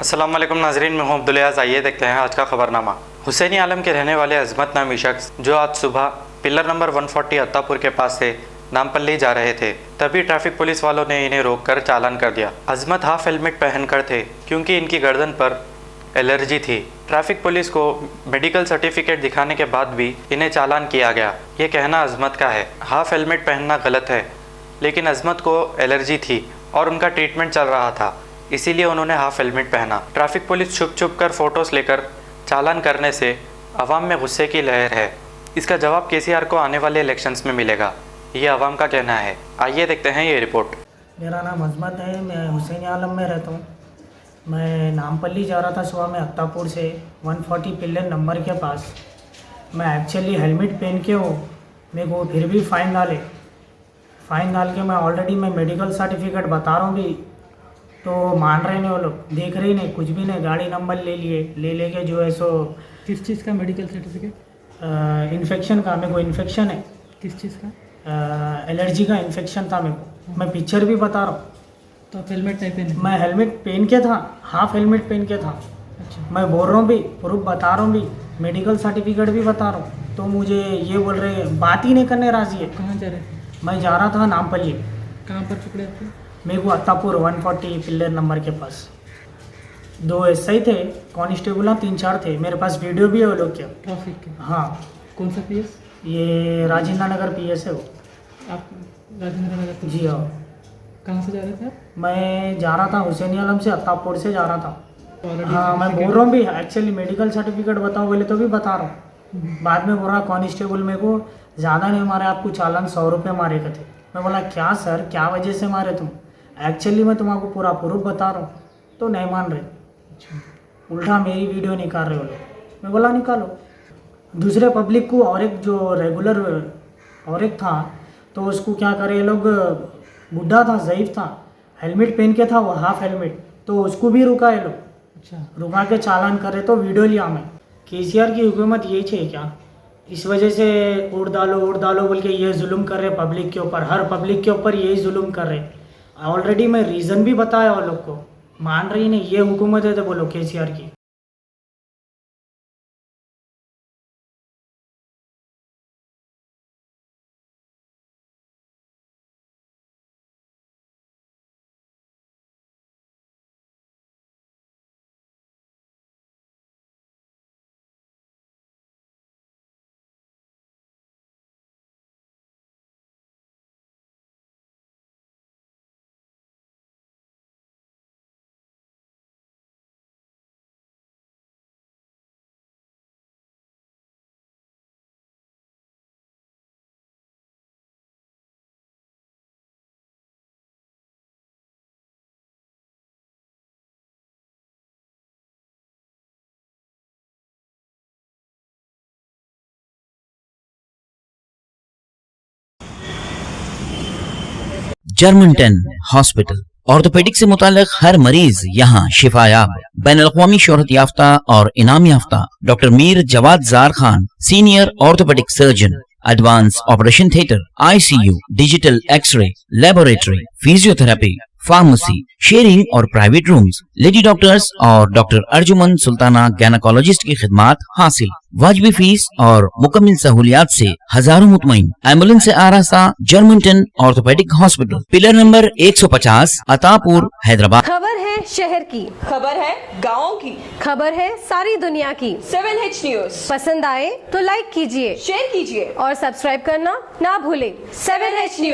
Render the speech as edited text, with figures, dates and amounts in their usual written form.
अस्सलाम वालेकुम नाजरीन, मैं हूं अब्दुल याज़। आइए देखते हैं आज का खबरनामा। हुसैनी आलम के रहने वाले अजमत नामी शख्स जो आज सुबह पिलर नंबर 140 अत्तापुर के पास से नामपल्ली जा रहे थे, तभी ट्रैफिक पुलिस वालों ने इन्हें रोककर चालान कर दिया। अजमत हाफ हेलमेट पहनकर थे क्योंकि इनकी गर्दन पर एलर्जी थी। ट्रैफिक पुलिस को मेडिकल सर्टिफिकेट दिखाने के बाद भी इन्हें चालान किया गया। ये कहना अजमत का है। हाफ हेलमेट पहनना गलत है, लेकिन अजमत को एलर्जी थी और उनका ट्रीटमेंट चल रहा था, इसीलिए उन्होंने हाफ हेलमेट पहना। ट्रैफिक पुलिस छुप छुप कर फोटोज लेकर चालान करने से अवाम में गुस्से की लहर है। इसका जवाब केसीआर को आने वाले इलेक्शंस में मिलेगा, ये अवाम का कहना है। आइए देखते हैं ये रिपोर्ट। मेरा नाम अजमत है, मैं हुसैनी आलम में रहता हूँ। मैं नामपल्ली जा रहा था सुबह में अत्तापुर से 140 पिलर नंबर के पास। मैं एक्चुअली हेलमेट पहन के हो, मेरे को फिर भी फ़ाइन डाल के मैं ऑलरेडी मैं मेडिकल सर्टिफिकेट बता रहा हूँ भी, तो मान रहे नहीं वो लोग, देख रहे ही नहीं, कुछ भी नहीं। गाड़ी नंबर ले लेके जो है सो। किस चीज़ का मेडिकल सर्टिफिकेट? इन्फेक्शन का, मेरे को इन्फेक्शन है। किस चीज़ का? एलर्जी का इन्फेक्शन था मेरे को। मैं पिक्चर भी बता रहा हूँ। तो आप हेलमेट नहीं पहने? मैं हेलमेट पहन के था, हाफ हेलमेट पहन के था। अच्छा। मैं बोल रहा हूँ भी, प्रूफ बता रहा हूँ भी, मेडिकल सर्टिफिकेट भी बता रहा हूँ, तो मुझे ये बोल रहे हैं, बात ही नहीं करने राजी है। कहाँ जा रहे थे? मैं जा रहा था नामपल्ली। कहाँ पर पकड़े आपको? मेरे को अत्तापुर 140 पिलर नंबर के पास 2 SI थे, कांस्टेबल 3-4 थे। मेरे पास वीडियो भी है वो लोग के। ट्रैफिक के? हाँ। कौन सा PS? ये राजेंद्र नगर PS है वो। आप राजेंद्र नगर? जी हाँ। कहाँ से जा रहे थे आप? मैं जा रहा था हुसैनी आलम से, अत्तापुर से जा रहा था। Already हाँ, मैं certificate- बोल रहा हूँ भी, एक्चुअली मेडिकल सर्टिफिकेट बताओ बोले तो भी बता रहा हूँ। बाद में बोल रहा कांस्टेबल मेरे को ज़्यादा नहीं मारे, आपको चालान 100 रुपये मारे थे। मैं बोला क्या सर, क्या वजह से मारे तुम? एक्चुअली मैं तुम्हारा पूरा प्रूफ बता रहा हूँ, तो नहीं मान रहे। अच्छा। उल्टा मेरी वीडियो निकाल रहे हो लोग। मैं बोला निकालो। दूसरे पब्लिक को, और एक जो रेगुलर और एक था, तो उसको क्या करे ये लोग, बुढ़ा था, ज़ईफ़ था, हेलमेट पहन के था वो, हाफ हेलमेट, तो उसको भी रुका ये लोग। अच्छा। रुका के चालान करे तो वीडियो लिया मैं। केसीआर की हुकूमत यही है क्या? इस वजह से वोट डालो बोल के ये जुल्म कर रहे पब्लिक के ऊपर, हर पब्लिक के ऊपर यही जुल्म कर रहे। ऑलरेडी मैं रीज़न भी बताया वो लोग को, मान रही नहीं। ये हुकूमत है तो बोलो केसीआर की। जर्मनटन हॉस्पिटल ऑर्थोपेडिक से मुताल्लिक हर मरीज यहाँ शिफायाब। बैनुल-अक़वामी शोहरत याफ्ता और इनाम याफ्ता doctor Mir Jawad Zar Khan, senior orthopaedic surgeon, advance operation theatre, ICU, digital x-ray, laboratory, physiotherapy, pharmacy, sharing और प्राइवेट रूम्स, लेडी डॉक्टर्स और डॉक्टर अर्जुमन सुल्ताना गैनाकोलॉजिस्ट की खिदमात हासिल। वाजिबी फीस और मुकम्मल सहूलियात से हजारों मुतमईन। एम्बुलेंस से आरास्ता Germanten orthopaedic hospital, pillar number 150, Attapur, Hyderabad. खबर है शहर की, खबर है गाँव की, खबर है सारी दुनिया की। 7H न्यूज पसंद आए तो लाइक कीजिए, शेयर कीजिए और सब्सक्राइब करना ना भूलें। 7H news.